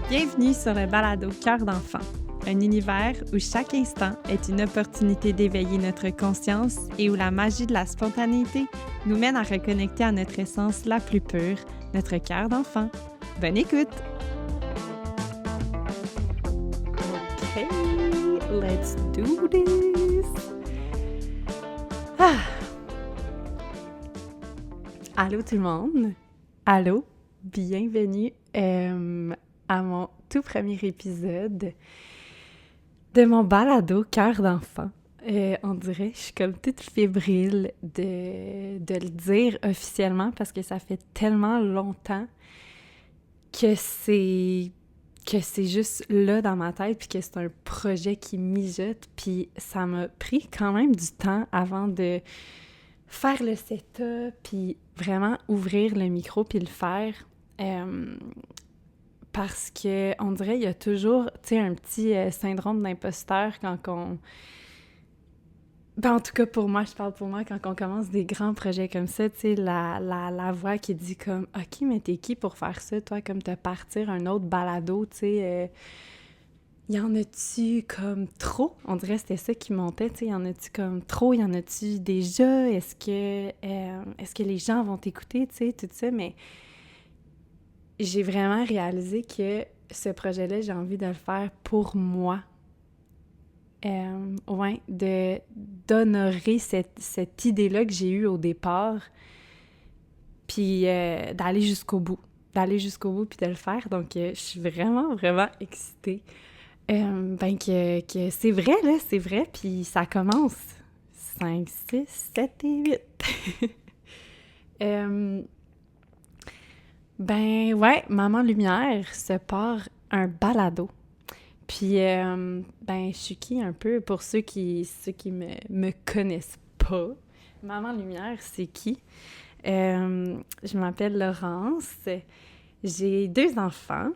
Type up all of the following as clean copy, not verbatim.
Bienvenue sur le balado Cœur d'enfant, un univers où chaque instant est une opportunité d'éveiller notre conscience et où la magie de la spontanéité nous mène à reconnecter à notre essence la plus pure, notre cœur d'enfant. Bonne écoute! OK, let's do this! Allô tout le monde! Allô! Bienvenue à mon tout premier épisode de mon balado Cœur d'enfant. On dirait que je suis comme toute fébrile de le dire officiellement parce que ça fait tellement longtemps que c'est juste là dans ma tête puis que c'est un projet qui mijote, puis ça m'a pris quand même du temps avant de faire le setup puis vraiment ouvrir le micro puis le faire. Parce que on dirait qu'il y a toujours, tu sais, un petit syndrome d'imposteur quand on... Ben, en tout cas, pour moi, je parle pour moi, quand on commence des grands projets comme ça, tu sais, la voix qui dit comme « OK, mais t'es qui pour faire ça, toi, comme te partir un autre balado, tu sais, y en a-tu comme trop? » On dirait que c'était ça qui montait, tu sais, y en a-tu comme trop? Y en a-tu déjà? Est-ce que les gens vont t'écouter, tu sais, tout ça, mais... J'ai vraiment réalisé que ce projet-là, j'ai envie de le faire pour moi. D'honorer cette idée-là que j'ai eue au départ, puis d'aller jusqu'au bout. D'aller jusqu'au bout puis de le faire. Donc, je suis vraiment, vraiment excitée. Que c'est vrai, là, c'est vrai, puis ça commence. 5, 6, 7 et 8. Ben ouais, Maman Lumière se part un balado. Puis, je suis qui un peu pour ceux qui me connaissent pas? Maman Lumière, c'est qui? Je m'appelle Laurence. J'ai 2 enfants.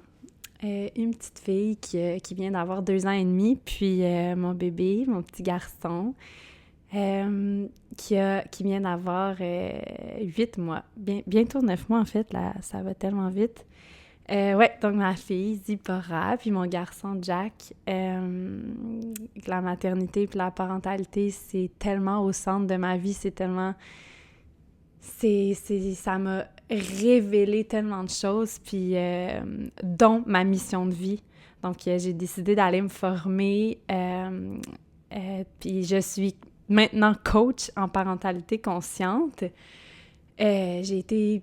Une petite fille qui vient d'avoir 2 ans et demi, puis mon bébé, mon petit garçon, qui vient d'avoir 8 mois. Bientôt 9 mois, en fait, là, ça va tellement vite. Donc ma fille, Zipporah, puis mon garçon, Jack. La maternité puis la parentalité, c'est tellement au centre de ma vie, c'est tellement... ça m'a révélé tellement de choses, puis dont ma mission de vie. Donc, j'ai décidé d'aller me former, puis je suis maintenant coach en parentalité consciente. J'ai été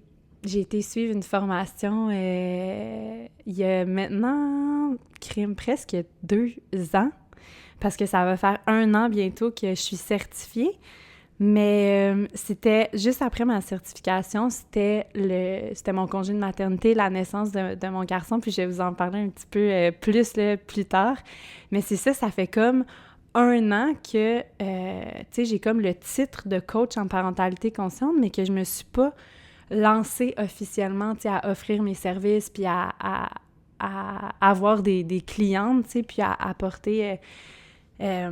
suivre une formation il y a maintenant presque 2 ans, parce que ça va faire 1 an bientôt que je suis certifiée. Mais c'était juste après ma certification, c'était mon congé de maternité, la naissance de mon garçon, puis je vais vous en parler un petit peu plus plus tard. Mais c'est ça fait comme 1 an que, tu sais, j'ai comme le titre de coach en parentalité consciente, mais que je me suis pas lancée officiellement, tu sais, à offrir mes services, puis à avoir des clientes, tu sais, puis à apporter... à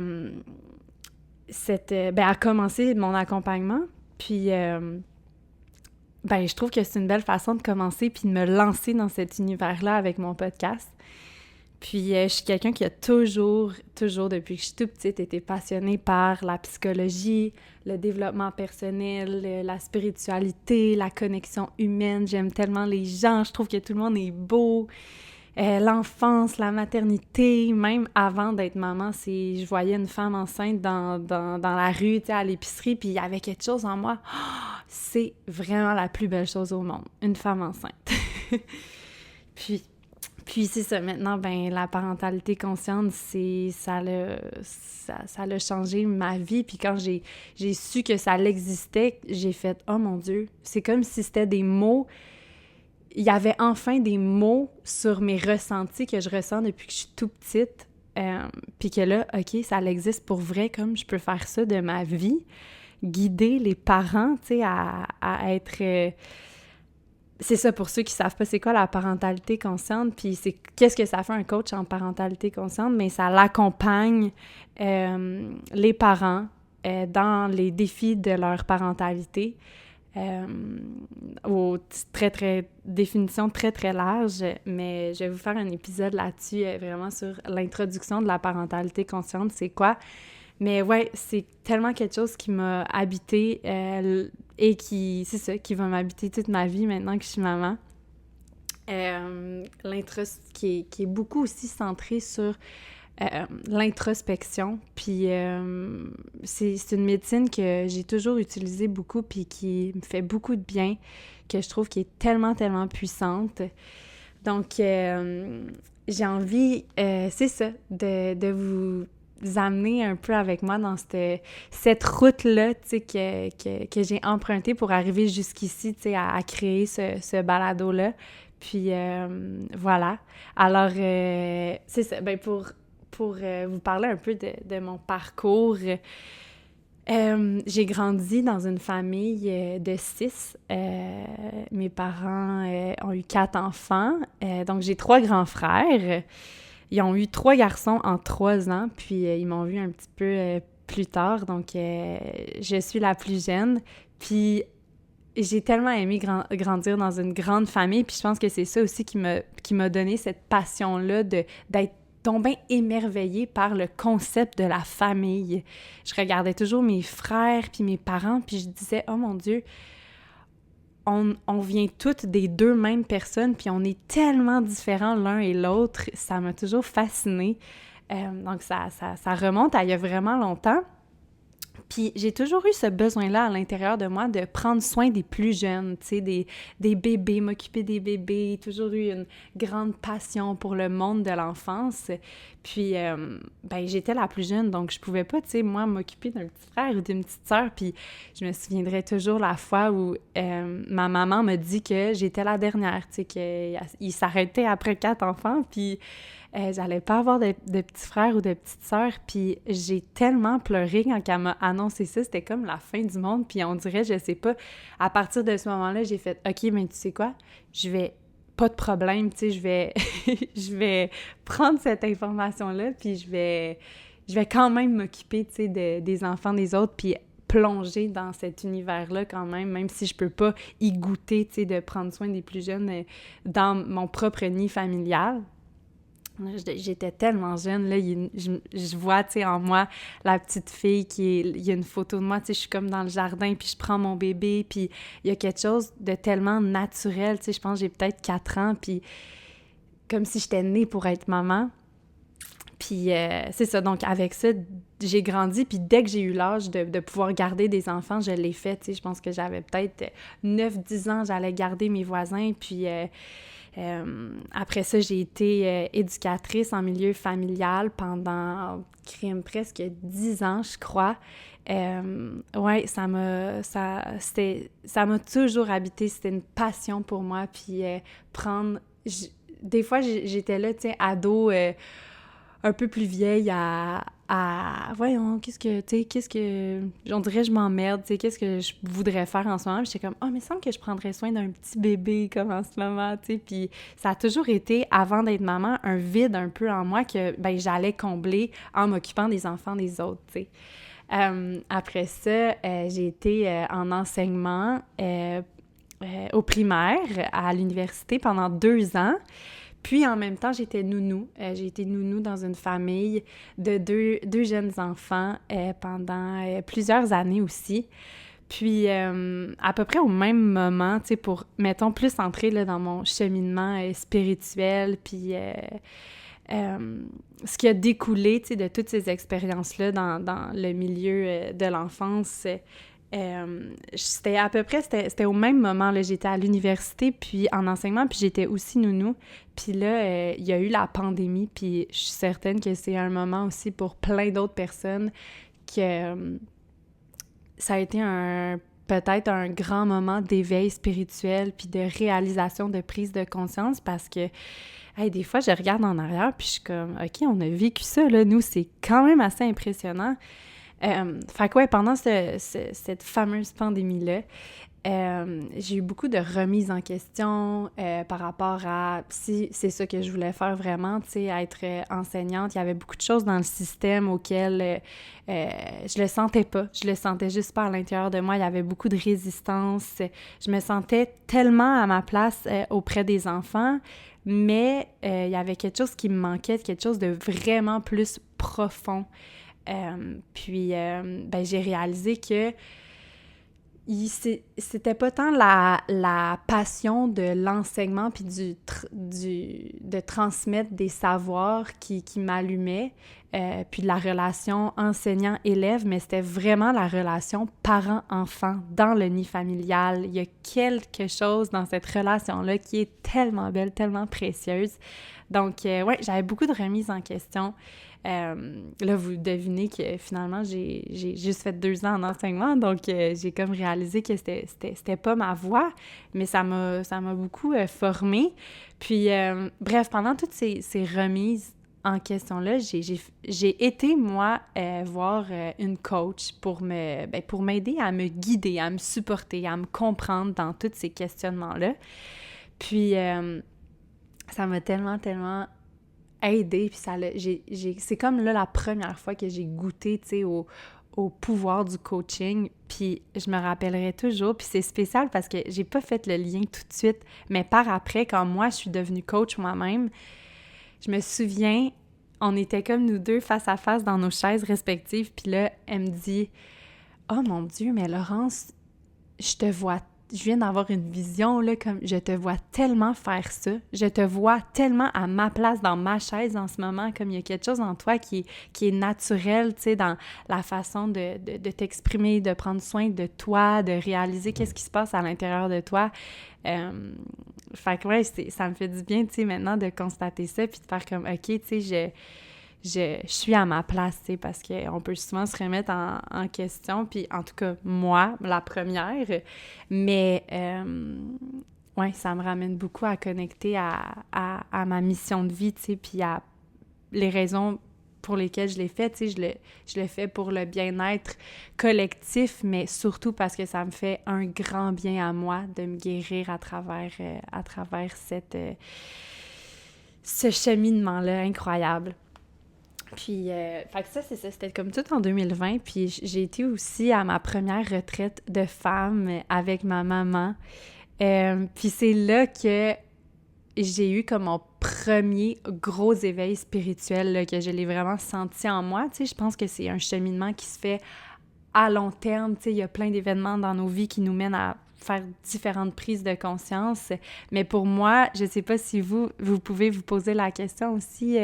commencer mon accompagnement. Puis, je trouve que c'est une belle façon de commencer puis de me lancer dans cet univers-là avec mon podcast. Puis, je suis quelqu'un qui a toujours, depuis que je suis toute petite, été passionnée par la psychologie, le développement personnel, la spiritualité, la connexion humaine. J'aime tellement les gens, je trouve que tout le monde est beau. L'enfance, la maternité, même avant d'être maman, je voyais une femme enceinte dans la rue, tu sais, à l'épicerie, puis il y avait quelque chose en moi. Oh, c'est vraiment la plus belle chose au monde, une femme enceinte. Puis c'est ça, maintenant, la parentalité consciente, ça l'a changé ma vie. Puis quand j'ai su que ça existait, j'ai fait « Oh mon Dieu! » C'est comme si c'était des mots... Il y avait enfin des mots sur mes ressentis que je ressens depuis que je suis toute petite. Puis que là, OK, ça existe pour vrai, comme je peux faire ça de ma vie. Guider les parents, tu sais, à être... c'est ça, pour ceux qui savent pas c'est quoi la parentalité consciente, puis c'est qu'est-ce que ça fait un coach en parentalité consciente, mais ça l'accompagne les parents dans les défis de leur parentalité. aux définitions très, très larges, mais je vais vous faire un épisode là-dessus, vraiment sur l'introduction de la parentalité consciente, c'est quoi. Mais ouais, c'est tellement quelque chose qui m'a habité et qui va m'habiter toute ma vie maintenant que je suis maman. Qui est beaucoup aussi centré sur l'introspection. Puis c'est une médecine que j'ai toujours utilisée beaucoup puis qui me fait beaucoup de bien, que je trouve qui est tellement, tellement puissante. Donc, j'ai envie, c'est ça, de vous amener un peu avec moi dans cette route-là, tu sais, que j'ai empruntée pour arriver jusqu'ici, tu sais, à créer ce balado-là. Puis, voilà. Alors, c'est ça, ben pour vous parler un peu de mon parcours, j'ai grandi dans une famille de 6. Mes parents ont eu 4 enfants. Donc, j'ai 3 grands frères. Ils ont eu 3 garçons en 3 ans, puis ils m'ont vu un petit peu plus tard. Donc, je suis la plus jeune. Puis, j'ai tellement aimé grandir dans une grande famille. Puis, je pense que c'est ça aussi qui m'a donné cette passion-là d'être donc bien émerveillée par le concept de la famille. Je regardais toujours mes frères puis mes parents, puis je disais « Oh mon Dieu, on vient toutes des 2 mêmes personnes, puis on est tellement différents l'un et l'autre. » Ça m'a toujours fascinée. Donc, ça remonte à il y a vraiment longtemps. Puis j'ai toujours eu ce besoin-là à l'intérieur de moi de prendre soin des plus jeunes, tu sais, des bébés, m'occuper des bébés, toujours eu une grande passion pour le monde de l'enfance. Puis, ben j'étais la plus jeune, donc je pouvais pas, tu sais, moi, m'occuper d'un petit frère ou d'une petite sœur. Puis je me souviendrai toujours la fois où ma maman me dit que j'étais la dernière, tu sais, qu'il s'arrêtait après 4 enfants, puis j'allais pas avoir de petits frères ou de petites sœurs, puis j'ai tellement pleuré quand elle m'a annoncé ça, c'était comme la fin du monde, puis on dirait, je sais pas, à partir de ce moment-là, j'ai fait « OK, mais tu sais quoi? Pas de problème, tu sais, je vais prendre cette information-là, puis je vais quand même m'occuper, tu sais, des enfants des autres, puis plonger dans cet univers-là quand même si je peux pas y goûter, tu sais, de prendre soin des plus jeunes dans mon propre nid familial. » J'étais tellement jeune, là, je vois, tu sais, en moi, la petite fille il y a une photo de moi, tu sais, je suis comme dans le jardin, puis je prends mon bébé, puis il y a quelque chose de tellement naturel, tu sais, je pense que j'ai peut-être 4 ans, puis comme si j'étais née pour être maman. Puis c'est ça, donc avec ça, j'ai grandi, puis dès que j'ai eu l'âge de pouvoir garder des enfants, je l'ai fait, tu sais, je pense que j'avais peut-être 9-10 ans, j'allais garder mes voisins, puis... après ça, j'ai été éducatrice en milieu familial pendant presque 10 ans, je crois. Ouais, ça m'a toujours habité, c'était une passion pour moi. Puis des fois, j'étais là, tu sais, ado, un peu plus vieille voyons, on dirait je m'emmerde, tu sais, qu'est-ce que je voudrais faire en ce moment? Puis j'étais comme, mais il semble que je prendrais soin d'un petit bébé comme en ce moment, tu sais, puis ça a toujours été, avant d'être maman, un vide un peu en moi que, ben, j'allais combler en m'occupant des enfants des autres, tu sais. Après ça, j'ai été en enseignement au primaire à l'université pendant 2 ans. Puis, en même temps, j'étais nounou. J'ai été nounou dans une famille de deux jeunes enfants pendant plusieurs années aussi. Puis, à peu près au même moment, tu sais, pour, mettons, plus entrer là, dans mon cheminement spirituel, puis ce qui a découlé, tu sais, de toutes ces expériences-là dans le milieu de l'enfance, c'était à peu près, c'était au même moment, là, j'étais à l'université, puis en enseignement, puis j'étais aussi nounou. Puis là, il y a eu la pandémie, puis je suis certaine que c'est un moment aussi pour plein d'autres personnes que ça a été peut-être un grand moment d'éveil spirituel, puis de réalisation, de prise de conscience, parce que des fois, je regarde en arrière, puis je suis comme, OK, on a vécu ça, là, nous, c'est quand même assez impressionnant. Fait que ouais, pendant cette fameuse pandémie-là, j'ai eu beaucoup de remises en question par rapport à si c'est ça que je voulais faire vraiment, tu sais, être enseignante. Il y avait beaucoup de choses dans le système auxquelles je le sentais pas. Je le sentais juste pas à l'intérieur de moi. Il y avait beaucoup de résistance. Je me sentais tellement à ma place auprès des enfants, mais il y avait quelque chose qui me manquait, quelque chose de vraiment plus profond. Ben, j'ai réalisé que c'était pas tant la passion de l'enseignement puis de transmettre des savoirs qui m'allumait, puis de la relation enseignant-élève, mais c'était vraiment la relation parent-enfant dans le nid familial. Il y a quelque chose dans cette relation-là qui est tellement belle, tellement précieuse. Donc, ouais, j'avais beaucoup de remises en question. Là, vous devinez que finalement, j'ai juste fait 2 ans en enseignement, donc j'ai comme réalisé que c'était pas ma voie, mais ça m'a beaucoup formée. Puis, bref, pendant toutes ces remises en question-là, j'ai été, moi, voir une coach pour m'aider à me guider, à me supporter, à me comprendre dans tous ces questionnements-là. Puis, ça m'a tellement aidé, puis c'est comme là la première fois que j'ai goûté, tu sais, au pouvoir du coaching, puis je me rappellerai toujours, puis c'est spécial parce que j'ai pas fait le lien tout de suite, mais par après, quand moi, je suis devenue coach moi-même, je me souviens, on était comme nous deux face à face dans nos chaises respectives, puis là, elle me dit « Oh mon Dieu, mais Laurence, je viens d'avoir une vision, là, comme je te vois tellement faire ça, je te vois tellement à ma place dans ma chaise en ce moment, comme il y a quelque chose en toi qui est naturel, tu sais, dans la façon de t'exprimer, de prendre soin de toi, de réaliser qu'est-ce qui se passe à l'intérieur de toi. » Fait que ouais, ça me fait du bien, tu sais, maintenant de constater ça, puis de faire comme, OK, tu sais, je suis à ma place, tu sais, parce qu'on peut souvent se remettre en question, puis en tout cas, moi, la première, mais ouais, ça me ramène beaucoup à connecter à ma mission de vie, tu sais, puis à les raisons pour lesquelles je l'ai fait, tu sais, je le fais pour le bien-être collectif, mais surtout parce que ça me fait un grand bien à moi de me guérir à travers ce cheminement-là incroyable. Puis, fait que ça, c'est ça, c'était comme tout en 2020, puis j'ai été aussi à ma première retraite de femme avec ma maman. Puis c'est là que j'ai eu comme mon premier gros éveil spirituel, là, que je l'ai vraiment senti en moi. Tu sais, je pense que c'est un cheminement qui se fait à long terme. Tu sais, il y a plein d'événements dans nos vies qui nous mènent à faire différentes prises de conscience. Mais pour moi, je sais pas si vous pouvez vous poser la question aussi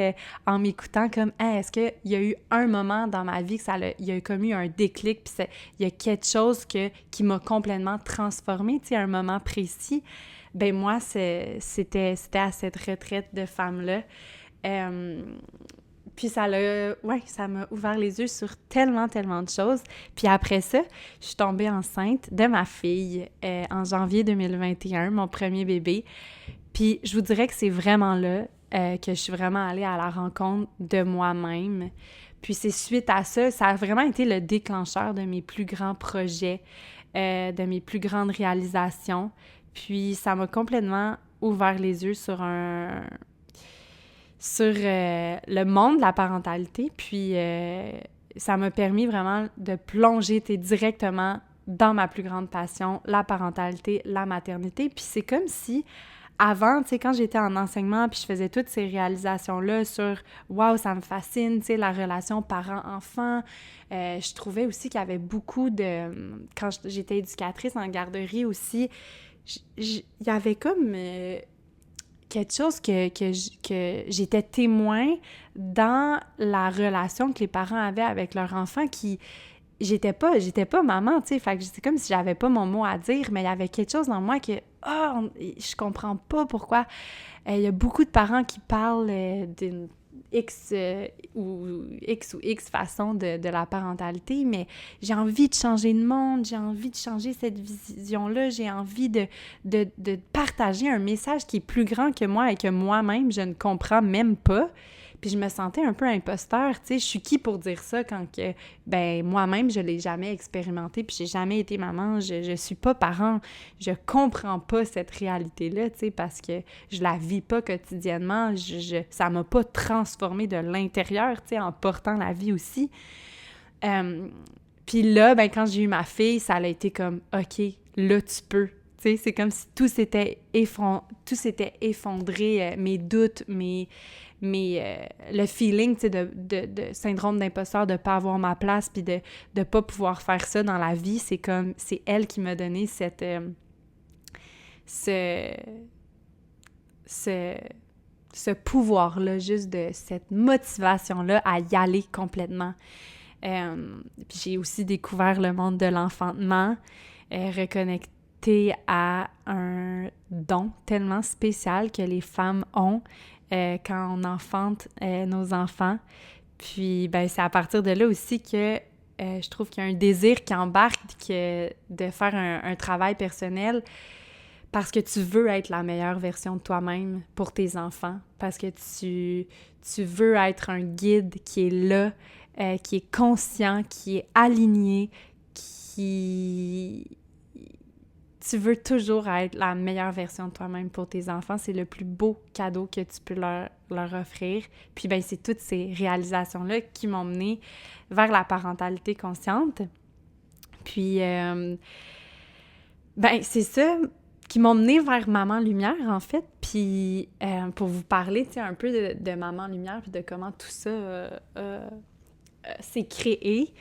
en m'écoutant comme hey, est-ce qu'il y a eu un moment dans ma vie que il y a comme eu un déclic, puis il y a quelque chose qui m'a complètement transformée, tu sais, un moment précis. Ben moi, c'était à cette retraite de femme-là. Puis ça m'a ouvert les yeux sur tellement de choses. Puis après ça, je suis tombée enceinte de ma fille en janvier 2021, mon premier bébé. Puis je vous dirais que c'est vraiment là que je suis vraiment allée à la rencontre de moi-même. Puis c'est suite à ça, ça a vraiment été le déclencheur de mes plus grands projets, de mes plus grandes réalisations. Puis ça m'a complètement ouvert les yeux sur le monde de la parentalité, puis ça m'a permis vraiment de plonger directement dans ma plus grande passion, la parentalité, la maternité. Puis c'est comme si, avant, tu sais, quand j'étais en enseignement, puis je faisais toutes ces réalisations-là sur « Wow, ça me fascine », tu sais, la relation parent-enfant, je trouvais aussi qu'il y avait beaucoup de... Quand j'étais éducatrice en garderie aussi, il y avait comme... quelque chose que j'étais témoin dans la relation que les parents avaient avec leur enfant qui... J'étais pas maman, tu sais, fait que c'est comme si j'avais pas mon mot à dire, mais il y avait quelque chose dans moi que, je comprends pas pourquoi. Il y a beaucoup de parents qui parlent d'une X façon de la parentalité, mais j'ai envie de changer le monde, j'ai envie de changer cette vision-là, j'ai envie de partager un message qui est plus grand que moi et que moi-même, je ne comprends même pas. Puis je me sentais un peu imposteur, tu sais, je suis qui pour dire ça quand que, ben moi-même, je l'ai jamais expérimenté, puis j'ai jamais été maman, je suis pas parent, je comprends pas cette réalité-là, tu sais, parce que je la vis pas quotidiennement, ça m'a pas transformée de l'intérieur, tu sais, en portant la vie aussi. Puis là, ben quand j'ai eu ma fille, ça a été comme, OK, là, tu peux. Tu sais, c'est comme si tout s'était effondré, mes doutes, le feeling, tu sais, de syndrome d'imposteur, de pas avoir ma place, puis de pas pouvoir faire ça dans la vie, c'est comme, c'est elle qui m'a donné ce pouvoir-là, juste de cette motivation-là à y aller complètement. Puis j'ai aussi découvert le monde de l'enfantement, reconnecté à un don tellement spécial que les femmes ont quand on enfante nos enfants. Puis ben c'est à partir de là aussi que je trouve qu'il y a un désir qui embarque de faire un travail personnel parce que tu veux être la meilleure version de toi-même pour tes enfants, parce que tu veux être un guide qui est là, qui est conscient, qui est aligné, tu veux toujours être la meilleure version de toi-même pour tes enfants. C'est le plus beau cadeau que tu peux leur offrir. Puis ben c'est toutes ces réalisations-là qui m'ont menée vers la parentalité consciente. Puis ben c'est ça qui m'ont menée vers Maman Lumière, en fait. Puis pour vous parler, tu sais, un peu de Maman Lumière puis de comment tout ça s'est créé.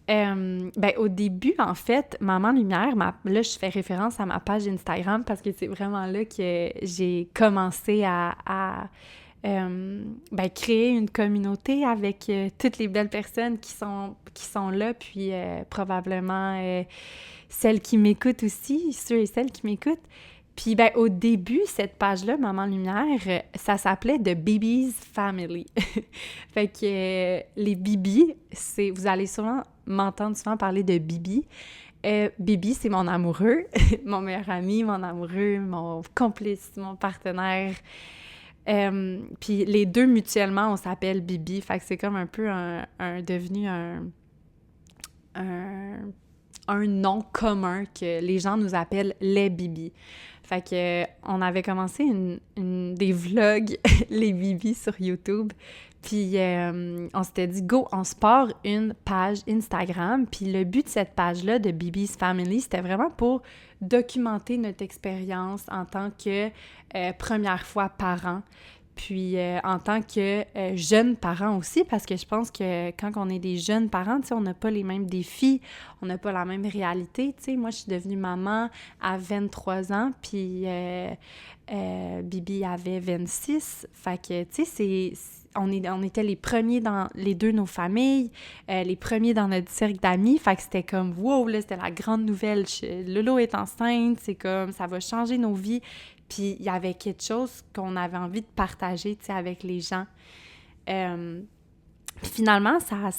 Ben, au début, en fait, Maman Lumière, là, je fais référence à ma page Instagram parce que c'est vraiment là que j'ai commencé à créer une communauté avec toutes les belles personnes qui sont là, puis probablement celles qui m'écoutent aussi, ceux et celles qui m'écoutent. Puis, ben, au début, cette page-là, Maman Lumière, ça s'appelait The Bibi's Family. Fait que les bibis, vous allez m'entendre souvent parler de Bibi. Bibi, c'est mon amoureux, mon meilleur ami, mon amoureux, mon complice, mon partenaire. Puis les deux, mutuellement, on s'appelle Bibi. Fait que c'est comme un peu devenu un nom commun que les gens nous appellent les bibis. Fait que on avait commencé des vlogs, les bibis, sur YouTube. Puis on s'était dit, go, on se part une page Instagram. Puis le but de cette page-là, de Bibi's Family, c'était vraiment pour documenter notre expérience en tant que première fois parent. Puis en tant que jeunes parents aussi, parce que je pense que quand on est des jeunes parents, tu sais, on n'a pas les mêmes défis, on n'a pas la même réalité, tu sais. Moi, je suis devenue maman à 23 ans, puis Bibi avait 26. Fait que, tu sais, on était les premiers dans les deux nos familles, les premiers dans notre cercle d'amis. Fait que c'était comme, wow, là, c'était la grande nouvelle. Lolo est enceinte, c'est comme, ça va changer nos vies. Puis il y avait quelque chose qu'on avait envie de partager, tu sais, avec les gens. Finalement, ça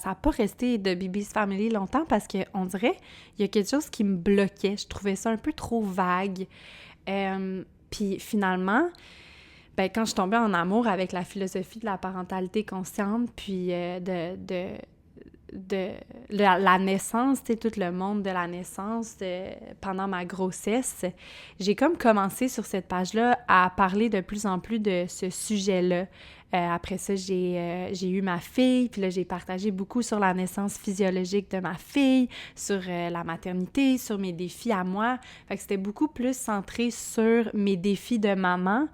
a pas resté de Bibi's Family longtemps parce qu'on dirait il y a quelque chose qui me bloquait. Je trouvais ça un peu trop vague. Puis finalement, ben, quand je suis tombée en amour avec la philosophie de la parentalité consciente, puis de la naissance, tu sais, tout le monde de la naissance pendant ma grossesse, j'ai comme commencé sur cette page-là à parler de plus en plus de ce sujet-là. Après ça, j'ai eu ma fille, puis là, j'ai partagé beaucoup sur la naissance physiologique de ma fille, sur la maternité, sur mes défis à moi. Fait que c'était beaucoup plus centré sur mes défis de maman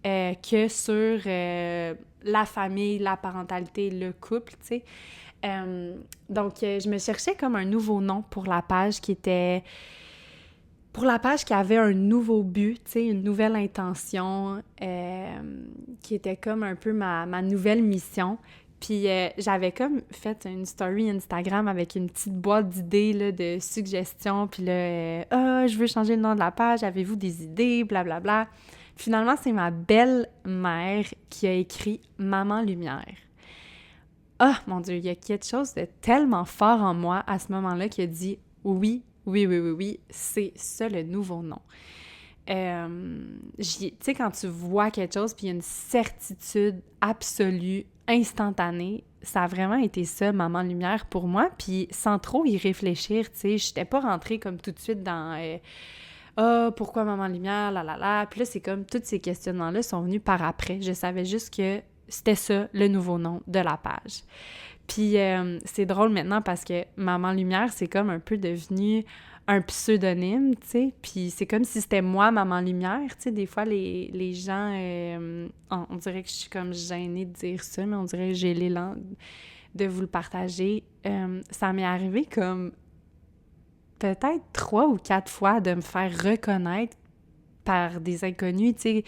que sur la famille, la parentalité, le couple, tu sais. Donc, je me cherchais comme un nouveau nom pour la page qui avait un nouveau but, tu sais, une nouvelle intention, qui était comme un peu ma nouvelle mission. Puis j'avais comme fait une story Instagram avec une petite boîte d'idées, là, de suggestions, puis là, je veux changer le nom de la page, avez-vous des idées, blablabla. Finalement, c'est ma belle-mère qui a écrit « Maman Lumière ». Ah, mon Dieu, il y a quelque chose de tellement fort en moi à ce moment-là qui a dit « Oui, oui, oui, oui, oui, c'est ça le nouveau nom ». tu sais, quand tu vois quelque chose, puis il y a une certitude absolue, instantanée, ça a vraiment été ça, Maman Lumière, pour moi, puis sans trop y réfléchir, tu sais, j'étais pas rentrée comme tout de suite dans « pourquoi Maman Lumière, la la la », puis là, c'est comme, tous ces questionnements-là sont venus par après. Je savais juste que c'était ça, le nouveau nom de la page. Puis c'est drôle maintenant parce que Maman Lumière, c'est comme un peu devenu un pseudonyme, tu sais, puis c'est comme si c'était moi, Maman Lumière, tu sais, des fois, les gens, on dirait que je suis comme gênée de dire ça, mais on dirait que j'ai l'élan de vous le partager. Ça m'est arrivé comme peut-être 3 ou 4 fois de me faire reconnaître par des inconnus, tu sais.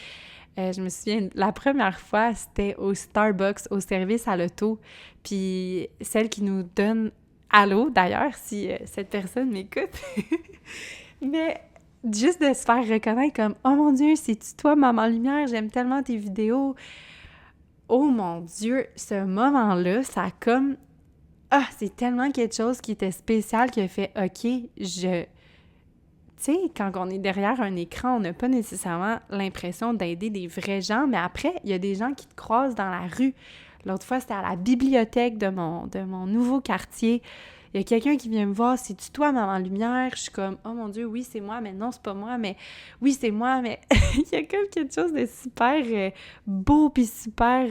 Je me souviens, la première fois, c'était au Starbucks, au service à l'auto, puis celle qui nous donne allô, d'ailleurs, si cette personne m'écoute. Mais juste de se faire reconnaître comme « Oh mon Dieu, c'est-tu toi, Maman Lumière? J'aime tellement tes vidéos! » Oh mon Dieu, ce moment-là, ça a comme... Ah, c'est tellement quelque chose qui était spécial qui a fait « OK, je... » Tu sais, quand on est derrière un écran, on n'a pas nécessairement l'impression d'aider des vrais gens, mais après, il y a des gens qui te croisent dans la rue. L'autre fois, c'était à la bibliothèque de mon nouveau quartier. Il y a quelqu'un qui vient me voir, « C'est-tu toi, Maman Lumière? » Je suis comme, « Oh mon Dieu, oui, c'est moi, mais non, c'est pas moi, mais oui, c'est moi, mais... » Il y a comme quelque chose de super beau puis super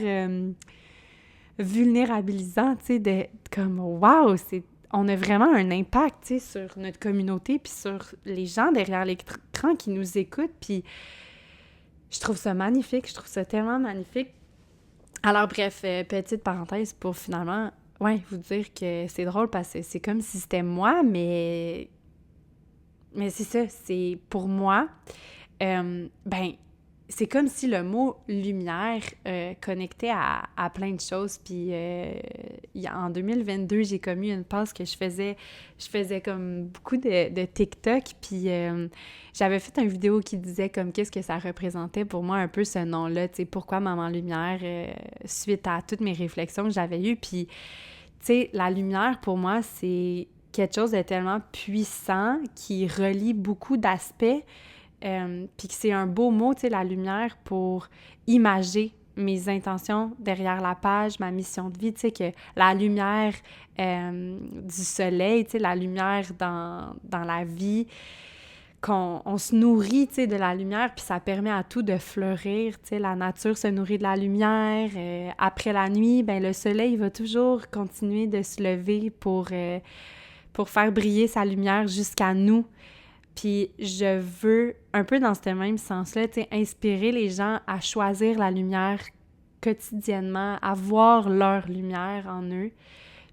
vulnérabilisant, tu sais, de comme, « Wow, c'est... » On a vraiment un impact, tu sais, sur notre communauté puis sur les gens derrière l'écran qui nous écoutent, puis je trouve ça magnifique, je trouve ça tellement magnifique. Alors bref, petite parenthèse pour finalement, vous dire que c'est drôle parce que c'est comme si c'était moi, mais c'est ça, c'est pour moi, c'est comme si le mot « lumière » connectait à plein de choses. Puis en 2022, j'ai commis une passe que je faisais comme beaucoup de TikTok. Puis j'avais fait une vidéo qui disait comme qu'est-ce que ça représentait pour moi un peu ce nom-là, tu sais, pourquoi Maman Lumière, suite à toutes mes réflexions que j'avais eues. Puis, tu sais, la lumière, pour moi, c'est quelque chose de tellement puissant qui relie beaucoup d'aspects. Puis que c'est un beau mot, tu sais, la lumière, pour imager mes intentions derrière la page, ma mission de vie, tu sais, que la lumière du soleil, tu sais, la lumière dans la vie, qu'on se nourrit, tu sais, de la lumière, puis ça permet à tout de fleurir, tu sais, la nature se nourrit de la lumière, après la nuit, ben le soleil va toujours continuer de se lever pour faire briller sa lumière jusqu'à nous. Puis je veux, un peu dans ce même sens-là, tu sais, inspirer les gens à choisir la lumière quotidiennement, à voir leur lumière en eux.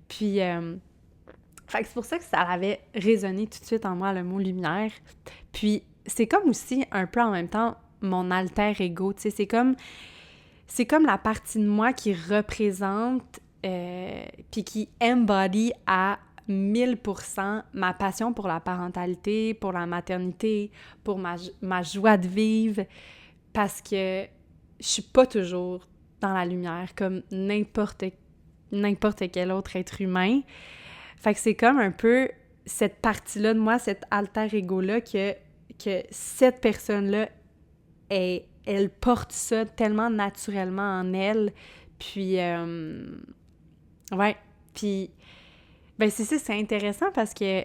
Puis, fait que c'est pour ça que ça avait résonné tout de suite en moi, le mot « lumière ». Puis, c'est comme aussi, un peu en même temps, mon alter ego, tu sais, c'est comme la partie de moi qui représente, puis qui embody à 1000% ma passion pour la parentalité, pour la maternité, pour ma joie de vivre, parce que je suis pas toujours dans la lumière comme n'importe quel autre être humain. Fait que c'est comme un peu cette partie-là de moi, cet alter ego-là, que cette personne-là, elle porte ça tellement naturellement en elle. Puis, puis... Ben c'est ça, c'est intéressant parce que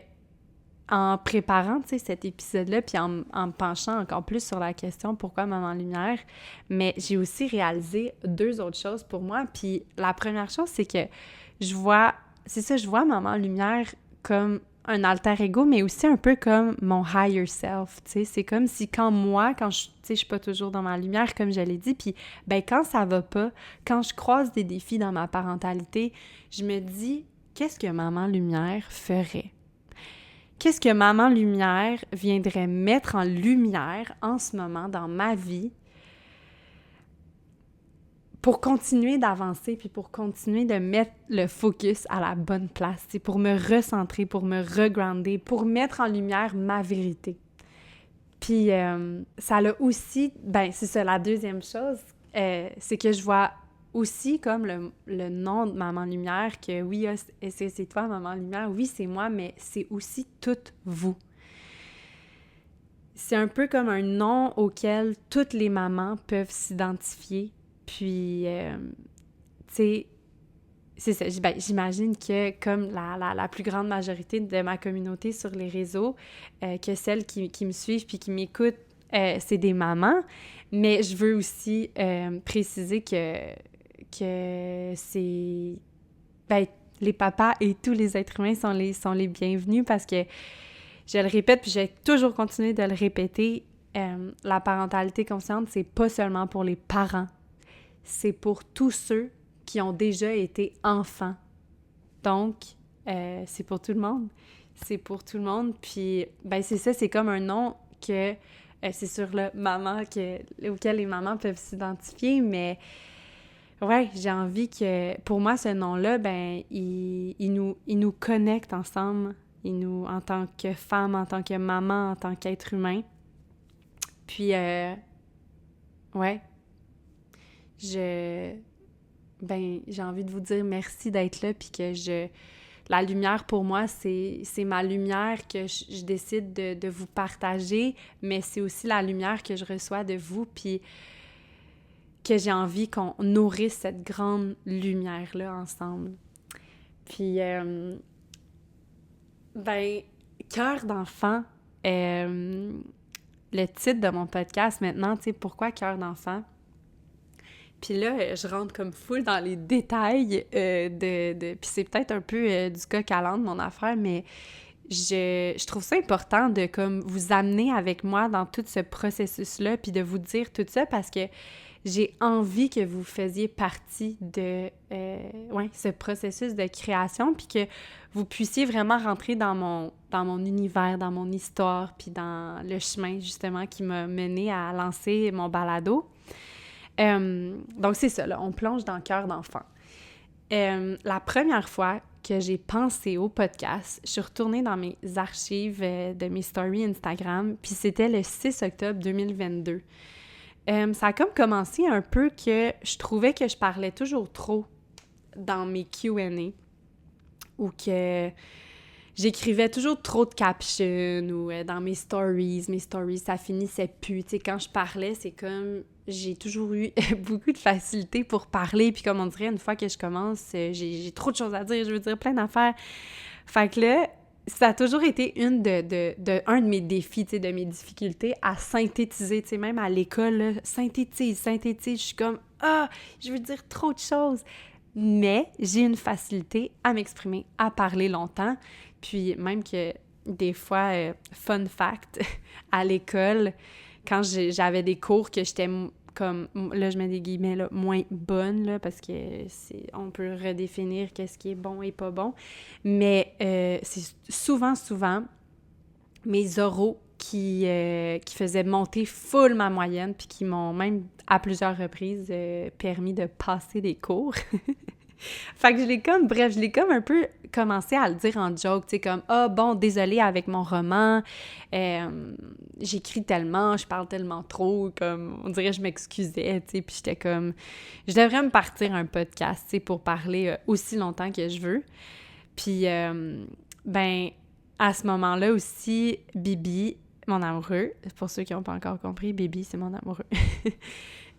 en préparant, tu sais, cet épisode-là, puis en me penchant encore plus sur la question « Pourquoi Maman Lumière? », mais j'ai aussi réalisé 2 autres choses pour moi. Puis la première chose, c'est que je vois Maman Lumière comme un alter ego, mais aussi un peu comme mon higher self, tu sais. C'est comme si quand je suis pas toujours dans ma lumière, comme je l'ai dit, puis ben quand ça va pas, quand je croise des défis dans ma parentalité, je me dis... Qu'est-ce que Maman Lumière ferait? Qu'est-ce que Maman Lumière viendrait mettre en lumière en ce moment dans ma vie pour continuer d'avancer puis pour continuer de mettre le focus à la bonne place, pour me recentrer, pour me regrounder, pour mettre en lumière ma vérité. Puis ça l'a aussi, c'est ça, la deuxième chose, c'est que je vois aussi comme le nom de Maman Lumière, que oui, c'est toi, Maman Lumière, oui, c'est moi, mais c'est aussi toutes vous. c'est un peu comme un nom auquel toutes les mamans peuvent s'identifier. Puis, tu sais, c'est ça. J'imagine que comme la plus grande majorité de ma communauté sur les réseaux, que celles qui me suivent puis qui m'écoutent, c'est des mamans. Mais je veux aussi préciser que c'est... Ben, les papas et tous les êtres humains sont les bienvenus parce que, je le répète, puis je vais toujours continuer de le répéter, la parentalité consciente, c'est pas seulement pour les parents, c'est pour tous ceux qui ont déjà été enfants. Donc, c'est pour tout le monde. C'est pour tout le monde. Puis, ben c'est ça, c'est comme un nom que c'est sur le maman auquel les mamans peuvent s'identifier, mais ouais, j'ai envie que, pour moi, ce nom-là, ben, il nous connecte ensemble. Il nous, en tant que femme, en tant que maman, en tant qu'être humain. Puis, ouais, j'ai envie de vous dire merci d'être là, puis que la lumière, pour moi, c'est ma lumière que je décide de vous partager, mais c'est aussi la lumière que je reçois de vous, puis que j'ai envie qu'on nourrisse cette grande lumière-là ensemble. Puis, Cœur d'enfant, le titre de mon podcast maintenant, tu sais, pourquoi Cœur d'enfant? Puis là, je rentre comme full dans les détails puis c'est peut-être un peu du coq à l'âne, mon affaire, mais je trouve ça important de comme vous amener avec moi dans tout ce processus-là, puis de vous dire tout ça parce que j'ai envie que vous faisiez partie de ce processus de création, puis que vous puissiez vraiment rentrer dans mon univers, dans mon histoire, puis dans le chemin, justement, qui m'a mené à lancer mon balado. Donc, c'est ça, là, on plonge dans Cœur d'enfant. La première fois que j'ai pensé au podcast, je suis retournée dans mes archives de mes stories Instagram, puis c'était le 6 octobre 2022. Ça a comme commencé un peu que je trouvais que je parlais toujours trop dans mes Q&A ou que j'écrivais toujours trop de captions ou dans mes stories, ça finissait plus. Tu sais, quand je parlais, c'est comme j'ai toujours eu beaucoup de facilité pour parler, puis comme on dirait, une fois que je commence, j'ai trop de choses à dire, je veux dire plein d'affaires. Fait que là, ça a toujours été un de mes défis, tu sais, de mes difficultés à synthétiser, tu sais, même à l'école, là, synthétise, je suis comme je veux dire trop de choses. Mais j'ai une facilité à m'exprimer, à parler longtemps, puis même que des fois, fun fact, à l'école, quand j'avais des cours que j'étais comme, là je mets des guillemets, là, moins bonne, là, parce que on peut redéfinir qu'est-ce qui est bon et pas bon, mais c'est souvent, mes oraux qui faisaient monter full ma moyenne, puis qui m'ont même, à plusieurs reprises, permis de passer des cours. Fait que je l'ai comme un peu commencé à le dire en joke, tu sais, comme « Ah, bon, désolée avec mon roman, j'écris tellement, je parle tellement trop, comme, on dirait que je m'excusais, tu sais, puis j'étais comme, je devrais me partir un podcast, tu sais, pour parler aussi longtemps que je veux. » Puis, à ce moment-là aussi, Bibi, mon amoureux, pour ceux qui n'ont pas encore compris, Bibi, c'est mon amoureux.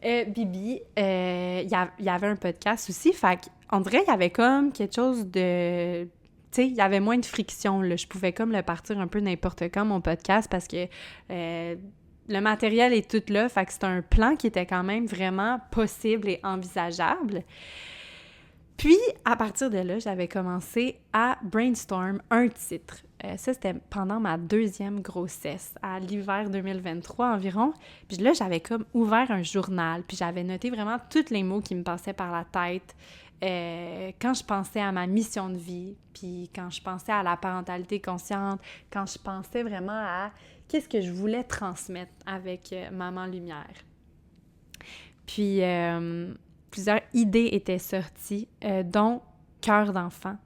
Bibi, il y avait un podcast aussi, fait qu'on dirait qu'il y avait comme quelque chose de... Tu sais, il y avait moins de friction, là. Je pouvais comme le partir un peu n'importe quand, mon podcast, parce que le matériel est tout là, fait que c'est un plan qui était quand même vraiment possible et envisageable. Puis, à partir de là, j'avais commencé à brainstorm un titre. Ça, c'était pendant ma 2e grossesse, à l'hiver 2023 environ. Puis là, j'avais comme ouvert un journal, puis j'avais noté vraiment tous les mots qui me passaient par la tête quand je pensais à ma mission de vie, puis quand je pensais à la parentalité consciente, quand je pensais vraiment à qu'est-ce que je voulais transmettre avec Maman Lumière. Puis... plusieurs idées étaient sorties, dont Cœur d'enfant.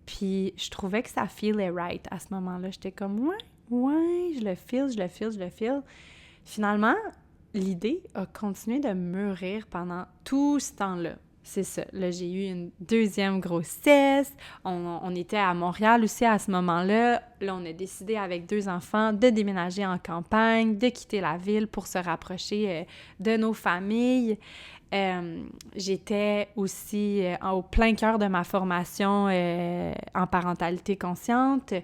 Puis je trouvais que ça feelait right à ce moment-là. J'étais comme, ouais, je le feel. Finalement, l'idée a continué de mûrir pendant tout ce temps-là. c'est ça. Là, j'ai eu une deuxième grossesse. On était à Montréal aussi à ce moment-là. Là, on a décidé avec 2 enfants de déménager en campagne, de quitter la ville pour se rapprocher de nos familles. J'étais aussi au plein cœur de ma formation en parentalité consciente.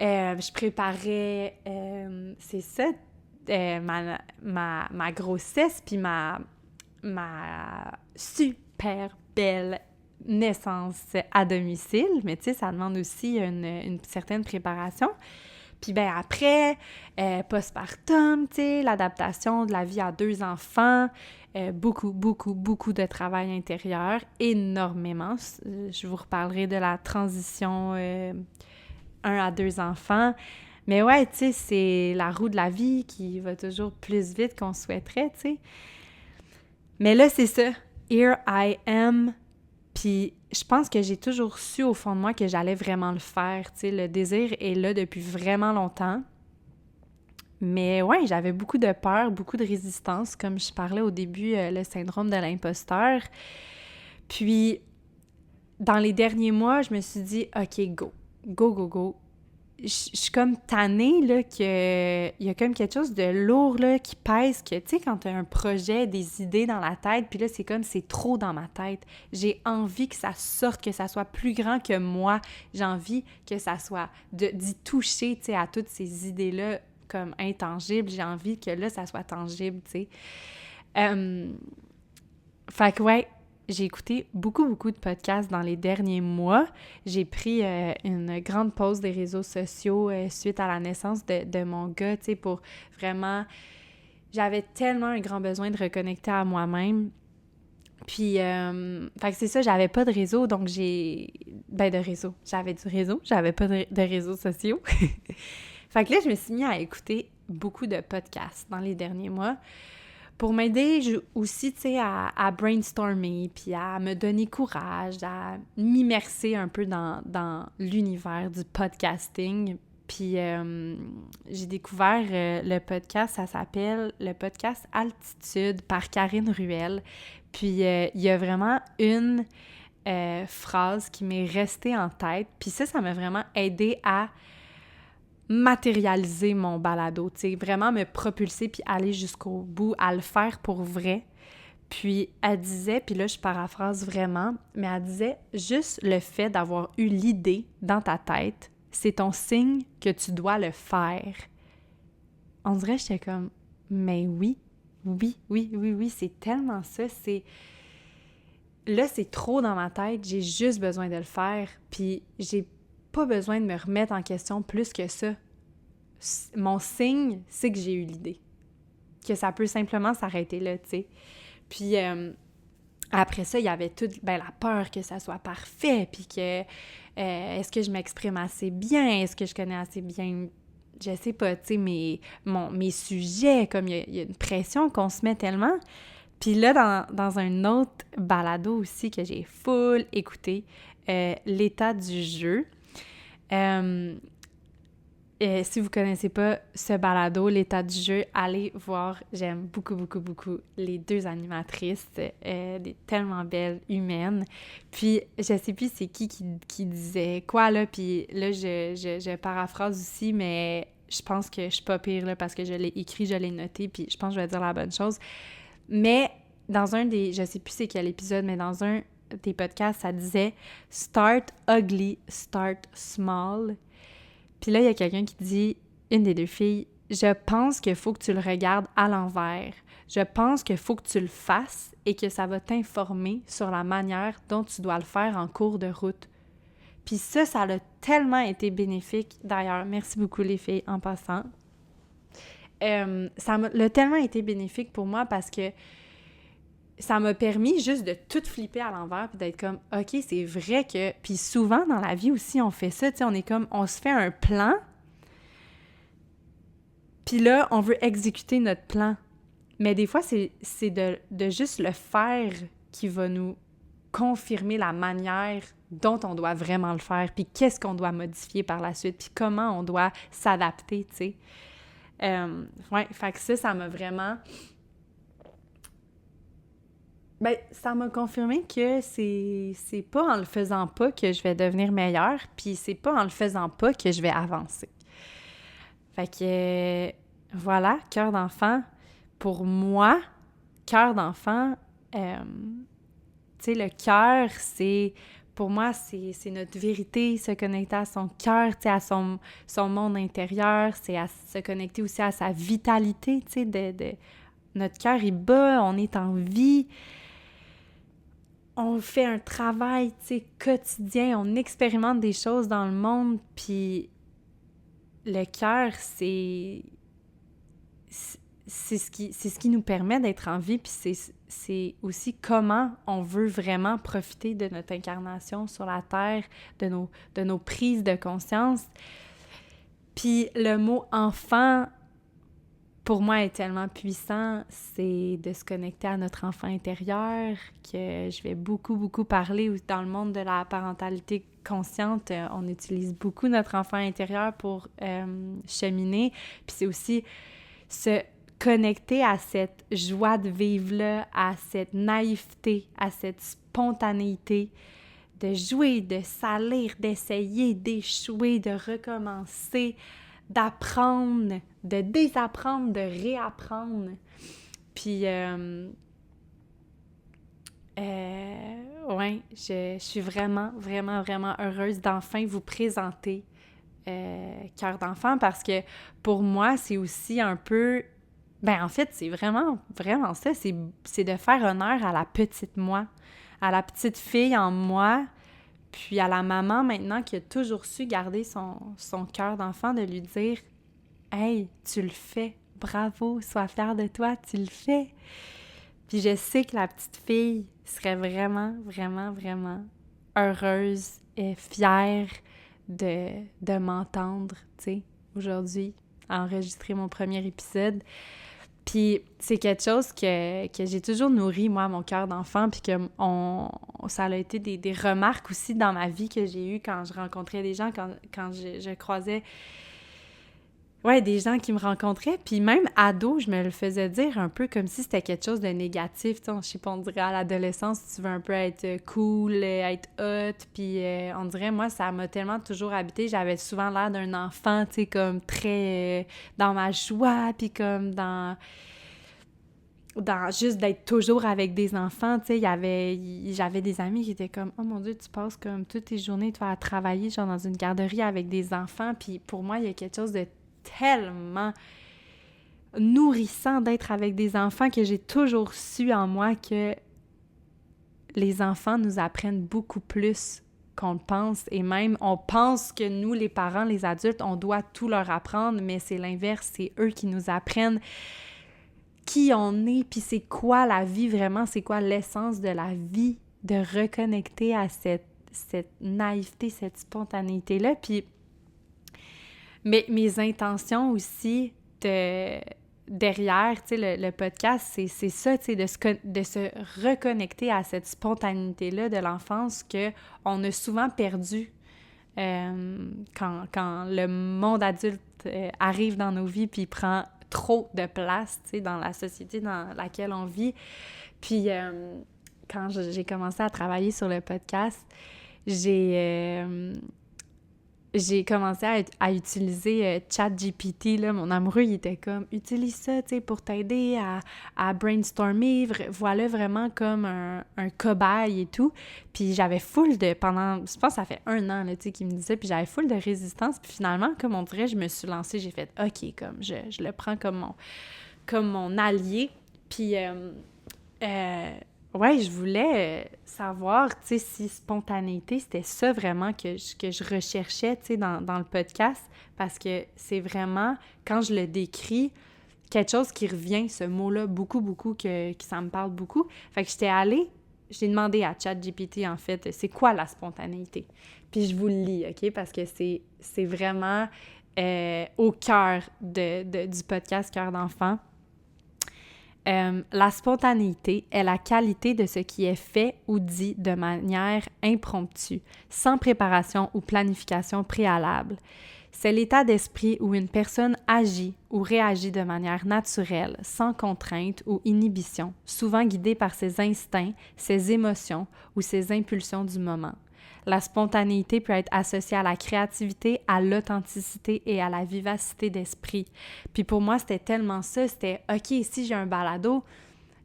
Je préparais, c'est ça, ma grossesse, puis ma super belle naissance à domicile. Mais tu sais, ça demande aussi une certaine préparation. Puis ben après, postpartum, tu sais, l'adaptation de la vie à 2 enfants, beaucoup, beaucoup, beaucoup de travail intérieur, énormément. Je vous reparlerai de la transition 1 à 2 enfants. Mais ouais, tu sais, c'est la roue de la vie qui va toujours plus vite qu'on souhaiterait, tu sais. Mais là, c'est ça. Here I am. Puis je pense que j'ai toujours su au fond de moi que j'allais vraiment le faire, tu sais. Le désir est là depuis vraiment longtemps. Mais ouais, j'avais beaucoup de peur, beaucoup de résistance, comme je parlais au début, le syndrome de l'imposteur. Puis, dans les derniers mois, je me suis dit, OK, go, go, go, go. Je suis comme tannée, là, qu'il y a comme quelque chose de lourd, là, qui pèse, que, tu sais, quand t'as un projet, des idées dans la tête, puis là, c'est comme, c'est trop dans ma tête. J'ai envie que ça sorte, que ça soit plus grand que moi. J'ai envie que ça soit, d'y toucher, tu sais, à toutes ces idées-là, comme intangibles. J'ai envie que là, ça soit tangible, tu sais. Fait que, ouais, j'ai écouté beaucoup, beaucoup de podcasts dans les derniers mois. J'ai pris une grande pause des réseaux sociaux suite à la naissance de mon gars, tu sais, pour vraiment... J'avais tellement un grand besoin de reconnecter à moi-même. Puis, fait que c'est ça, j'avais pas de réseau, donc j'ai... Ben, de réseau. J'avais du réseau, j'avais pas de réseaux sociaux. Fait que là, je me suis mis à écouter beaucoup de podcasts dans les derniers mois pour m'aider aussi, tu sais, à brainstormer, puis à me donner courage, à m'immerser un peu dans l'univers du podcasting. Puis j'ai découvert le podcast, ça s'appelle le podcast Altitude par Karine Ruel. Puis il y a vraiment une phrase qui m'est restée en tête. Puis ça m'a vraiment aidée à matérialiser mon balado, tu sais, vraiment me propulser puis aller jusqu'au bout, à le faire pour vrai. Puis elle disait, puis là je paraphrase vraiment, mais elle disait juste le fait d'avoir eu l'idée dans ta tête, c'est ton signe que tu dois le faire. On dirait que j'étais comme, mais oui, c'est tellement ça, c'est... Là, c'est trop dans ma tête, j'ai juste besoin de le faire, puis j'ai pas besoin de me remettre en question plus que ça. Mon signe, c'est que j'ai eu l'idée. Que ça peut simplement s'arrêter là, tu sais. Puis après ça, il y avait toute la peur que ça soit parfait, puis que est-ce que je m'exprime assez bien? Est-ce que je connais assez bien, je sais pas, tu sais, mes sujets, comme il y a une pression qu'on se met tellement. Puis là, dans un autre balado aussi que j'ai full écouté, l'état du jeu. Si vous connaissez pas ce balado, l'état du jeu, allez voir. J'aime beaucoup, beaucoup, beaucoup les 2 animatrices, des tellement belles, humaines. Puis, je sais plus c'est qui disait quoi, là, puis là, je paraphrase aussi, mais je pense que je suis pas pire, là, parce que je l'ai écrit, je l'ai noté, puis je pense que je vais dire la bonne chose. Mais dans un des... Je sais plus c'est quel épisode, mais dans un des podcasts, ça disait « Start ugly, start small ». Puis là, il y a quelqu'un qui dit, une des 2 filles, « Je pense qu'il faut que tu le regardes à l'envers. Je pense qu'il faut que tu le fasses et que ça va t'informer sur la manière dont tu dois le faire en cours de route. » Puis ça a tellement été bénéfique. D'ailleurs, merci beaucoup les filles en passant. Ça l'a tellement été bénéfique pour moi parce que ça m'a permis juste de tout flipper à l'envers puis d'être comme, OK, c'est vrai que... Puis souvent, dans la vie aussi, on fait ça, tu sais, on est comme, on se fait un plan, puis là, on veut exécuter notre plan. Mais des fois, c'est de juste le faire qui va nous confirmer la manière dont on doit vraiment le faire, puis qu'est-ce qu'on doit modifier par la suite, puis comment on doit s'adapter, tu sais. Ouais, fait que ça m'a vraiment... Ben, ça m'a confirmé que c'est pas en le faisant pas que je vais devenir meilleure, puis c'est pas en le faisant pas que je vais avancer. Fait que, voilà, cœur d'enfant, pour moi, cœur d'enfant, tu sais, le cœur, pour moi, c'est notre vérité, se connecter à son cœur, tu sais, à son monde intérieur, c'est à se connecter aussi à sa vitalité, tu sais, notre cœur est bas, on est en vie, on fait un travail, tu sais, quotidien, on expérimente des choses dans le monde, puis le cœur, c'est ce qui nous permet d'être en vie, puis c'est aussi comment on veut vraiment profiter de notre incarnation sur la Terre, de nos prises de conscience. Puis le mot « enfant », pour moi, est tellement puissant, c'est de se connecter à notre enfant intérieur, que je vais beaucoup, beaucoup parler dans le monde de la parentalité consciente. On utilise beaucoup notre enfant intérieur pour cheminer. Puis c'est aussi se connecter à cette joie de vivre-là, à cette naïveté, à cette spontanéité, de jouer, de salir, d'essayer, d'échouer, de recommencer, d'apprendre, de désapprendre, de réapprendre. Puis, ouais, je suis vraiment, vraiment, vraiment heureuse d'enfin vous présenter Cœur d'enfant parce que pour moi, c'est aussi un peu... Ben en fait, c'est vraiment, vraiment ça, c'est de faire honneur à la petite moi, à la petite fille en moi, puis à la maman maintenant qui a toujours su garder son cœur d'enfant, de lui dire « Hey, tu le fais, bravo, sois fière de toi, tu le fais. » Puis je sais que la petite fille serait vraiment, vraiment, vraiment heureuse et fière de m'entendre, tu sais, aujourd'hui, enregistrer mon premier épisode. Puis c'est quelque chose que j'ai toujours nourri, moi, mon cœur d'enfant, puis que ça a été des remarques aussi dans ma vie que j'ai eues quand je rencontrais des gens, quand je croisais des gens qui me rencontraient. Puis même ado, je me le faisais dire un peu comme si c'était quelque chose de négatif. Tu sais, je sais pas, on dirait à l'adolescence, tu veux un peu être cool, être hot. Puis on dirait, moi, ça m'a tellement toujours habité. J'avais souvent l'air d'un enfant, tu sais, comme très dans ma joie, puis comme dans juste d'être toujours avec des enfants, tu sais, j'avais des amis qui étaient comme « Oh mon Dieu, tu passes comme toutes tes journées, toi, à travailler, genre dans une garderie avec des enfants. » Puis pour moi, il y a quelque chose de tellement nourrissant d'être avec des enfants que j'ai toujours su en moi que les enfants nous apprennent beaucoup plus qu'on le pense, et même on pense que nous, les parents, les adultes, on doit tout leur apprendre, mais c'est l'inverse, c'est eux qui nous apprennent qui on est, puis c'est quoi la vie vraiment, c'est quoi l'essence de la vie, de reconnecter à cette naïveté, cette spontanéité-là. Puis mes intentions aussi derrière, tu sais, le podcast, c'est ça, tu sais, de se reconnecter à cette spontanéité-là de l'enfance qu'on a souvent perdue quand le monde adulte arrive dans nos vies puis prend trop de place, tu sais, dans la société dans laquelle on vit. Puis, quand j'ai commencé à travailler sur le podcast, j'ai commencé à utiliser ChatGPT, là. Mon amoureux, il était comme « Utilise ça, tu sais, pour t'aider à brainstormer. Voilà vraiment comme un cobaye et tout. » Puis j'avais full pendant, je pense que ça fait 1 an, là, tu sais, qu'il me disait, puis j'avais full de résistance. Puis finalement, comme on dirait, je me suis lancée, j'ai fait « OK, comme je le prends comme mon allié. » Puis ouais, je voulais savoir, tu sais, si spontanéité, c'était ça vraiment que je recherchais, tu sais, dans le podcast, parce que c'est vraiment, quand je le décris, quelque chose qui revient, ce mot-là, beaucoup, beaucoup, que ça me parle beaucoup. Fait que j'ai demandé à ChatGPT, en fait, c'est quoi la spontanéité? Puis je vous le lis, OK? Parce que c'est vraiment au cœur du podcast Cœur d'enfant. La spontanéité est la qualité de ce qui est fait ou dit de manière impromptue, sans préparation ou planification préalable. C'est l'état d'esprit où une personne agit ou réagit de manière naturelle, sans contrainte ou inhibition, souvent guidée par ses instincts, ses émotions ou ses impulsions du moment. La spontanéité peut être associée à la créativité, à l'authenticité et à la vivacité d'esprit. Puis pour moi, c'était tellement ça, c'était « OK, si j'ai un balado,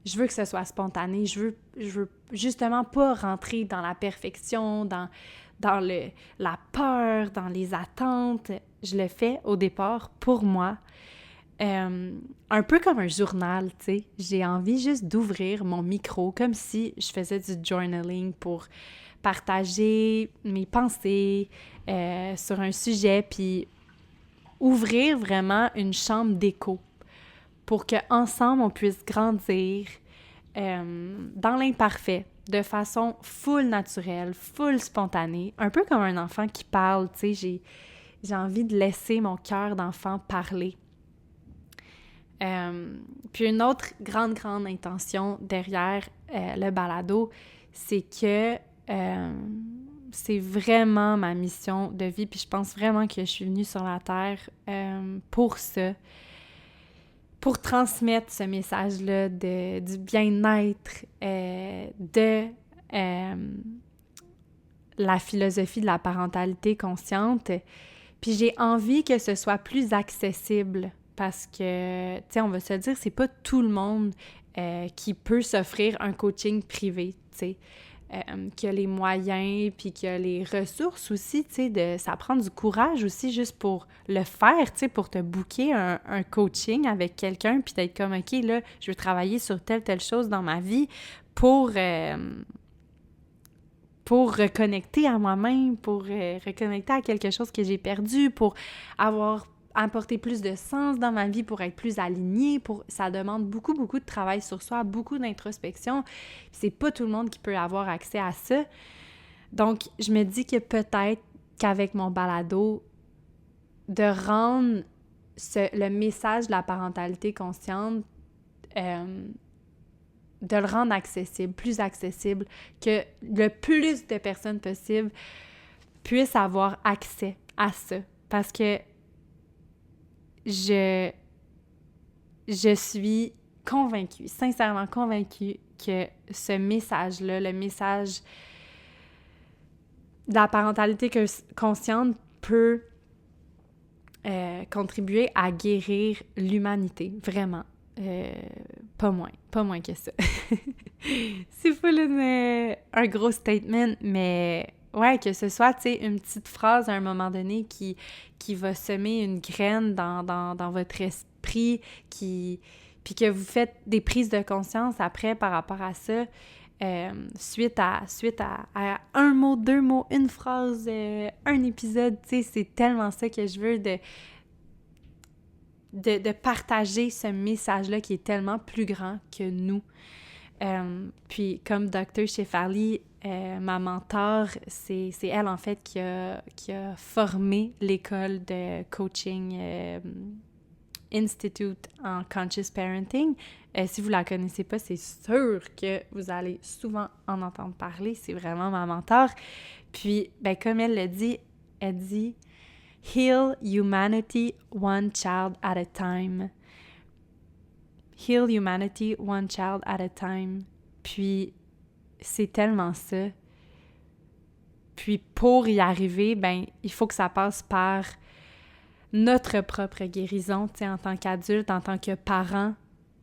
je veux que ce soit spontané, je veux justement pas rentrer dans la perfection, dans la peur, dans les attentes. » Je le fais au départ pour moi, un peu comme un journal, tu sais. J'ai envie juste d'ouvrir mon micro comme si je faisais du journaling pour partager mes pensées sur un sujet, puis ouvrir vraiment une chambre d'écho pour qu'ensemble, on puisse grandir dans l'imparfait, de façon full naturelle, full spontanée, un peu comme un enfant qui parle, tu sais, j'ai envie de laisser mon cœur d'enfant parler. Puis une autre grande intention derrière le balado, c'est que c'est vraiment ma mission de vie, puis je pense vraiment que je suis venue sur la Terre pour ça, pour transmettre ce message-là du bien-être, de la philosophie de la parentalité consciente. Puis j'ai envie que ce soit plus accessible parce que, tu sais, on va se dire, c'est pas tout le monde qui peut s'offrir un coaching privé, tu sais. Qui a les moyens, puis qui a les ressources aussi, tu sais, ça prend du courage aussi juste pour le faire, tu sais, pour te booker un coaching avec quelqu'un, puis d'être comme, OK, là, je veux travailler sur telle chose dans ma vie pour reconnecter à moi-même, pour reconnecter à quelque chose que j'ai perdu, pour apporter plus de sens dans ma vie, pour être plus alignée, ça demande beaucoup de travail sur soi, beaucoup d'introspection. C'est pas tout le monde qui peut avoir accès à ça. Donc, je me dis que peut-être qu'avec mon balado, de rendre le message de la parentalité consciente, de le rendre accessible, plus accessible, que le plus de personnes possible puissent avoir accès à ça. Parce que je suis convaincue, sincèrement convaincue que ce message-là, le message de la parentalité consciente peut contribuer à guérir l'humanité, vraiment. Pas moins que ça. C'est full un gros statement, mais ouais, que ce soit, tu sais, une petite phrase à un moment donné qui va semer une graine dans votre esprit, puis que vous faites des prises de conscience après par rapport à ça, suite à un mot, 2 mots, une phrase, un épisode, tu sais, c'est tellement ça que je veux de partager ce message-là qui est tellement plus grand que nous. Puis comme Dr. Shefali, ma mentor, c'est elle en fait qui a formé l'école de coaching Institute en Conscious Parenting. Si vous la connaissez pas, c'est sûr que vous allez souvent en entendre parler. C'est vraiment ma mentor. Puis, ben, comme elle le dit, elle dit « Heal humanity one child at a time ». Heal humanity one child at a time. Puis, c'est tellement ça. Puis, pour y arriver, ben, il faut que ça passe par notre propre guérison, tu sais, en tant qu'adulte, en tant que parent,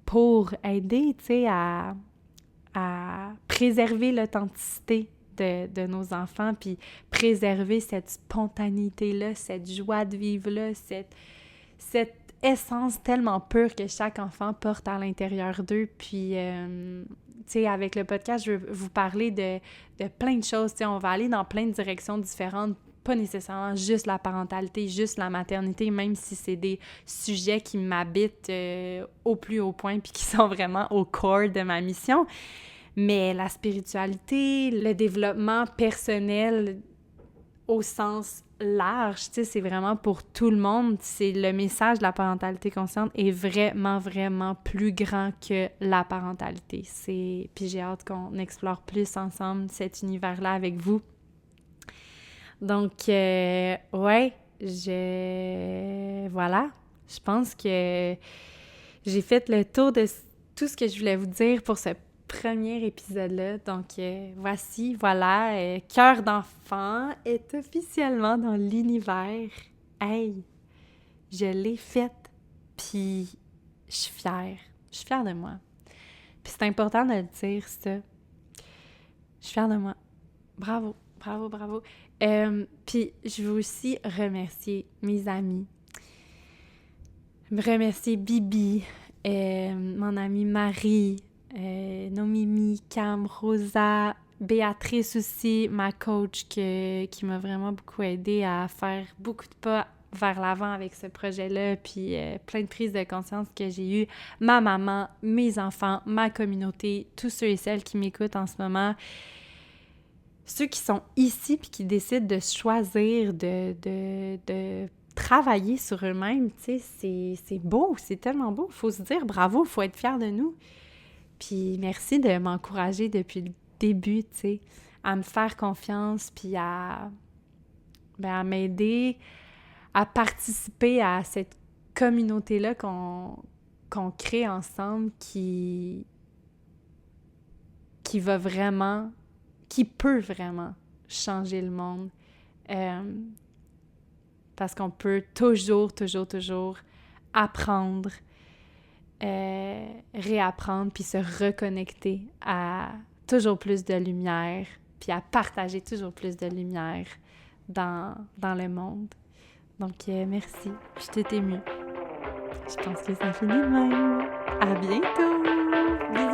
pour aider, tu sais, à préserver l'authenticité de nos enfants, puis préserver cette spontanéité-là, cette joie de vivre-là, cette essence tellement pure que chaque enfant porte à l'intérieur d'eux. Puis, tu sais, avec le podcast, je veux vous parler de plein de choses. Tu sais, on va aller dans plein de directions différentes, pas nécessairement juste la parentalité, juste la maternité, même si c'est des sujets qui m'habitent au plus haut point puis qui sont vraiment au corps de ma mission. Mais la spiritualité, le développement personnel au sens large, tu sais, c'est vraiment pour tout le monde. C'est le message de la parentalité consciente est vraiment plus grand que la parentalité. Puis j'ai hâte qu'on explore plus ensemble cet univers-là avec vous. Donc, ouais, Voilà, je pense que j'ai fait le tour de tout ce que je voulais vous dire pour ce premier épisode-là. Donc, voilà, Cœur d'enfant est officiellement dans l'univers. Hey, je l'ai faite, puis je suis fière. Je suis fière de moi. Puis c'est important de le dire, ça. Je suis fière de moi. Bravo, bravo, bravo. Puis je veux aussi remercier mes amis. Remercier Bibi, mon amie Marie, Nomimi, Cam, Rosa, Béatrice aussi, ma coach qui m'a vraiment beaucoup aidée à faire beaucoup de pas vers l'avant avec ce projet-là, puis plein de prises de conscience que j'ai eues, ma maman, mes enfants, ma communauté, tous ceux et celles qui m'écoutent en ce moment, ceux qui sont ici puis qui décident de choisir de travailler sur eux-mêmes, tu sais, c'est beau, c'est tellement beau. Il faut se dire bravo, il faut être fier de nous. Puis merci de m'encourager depuis le début, tu sais, à me faire confiance puis à m'aider à participer à cette communauté-là qu'on crée ensemble qui va vraiment, qui peut vraiment changer le monde. Parce qu'on peut toujours apprendre, réapprendre, puis se reconnecter à toujours plus de lumière, puis à partager toujours plus de lumière dans le monde. Donc, merci. Je suis toute émue. Je pense que ça finit de même. À bientôt! Bisous!